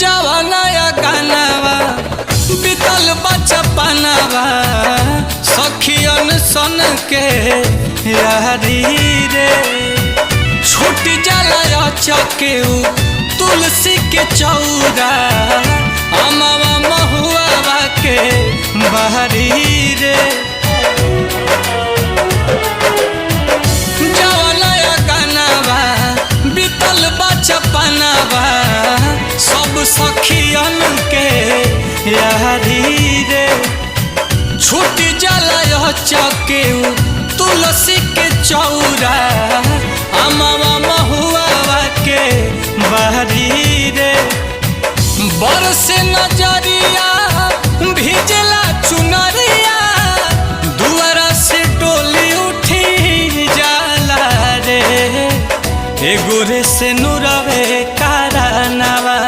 जवानया गानावा बीतल बचपनावा सखियन सन के यारी रे छूट जाला चकेऊ तुलसी के चौरा अमवा महुआ के बहरी रे जवानया गानावा बीतल बचपनावा सब सखियन के यारी रे छूट जाला चकेऊ तुलसी के चौरा अमवा महुआ के बहरी रे बरसे नजरिया भिजला चुनरिया दुआरा से डोली उठी जाला रे एगो रे से नुरवे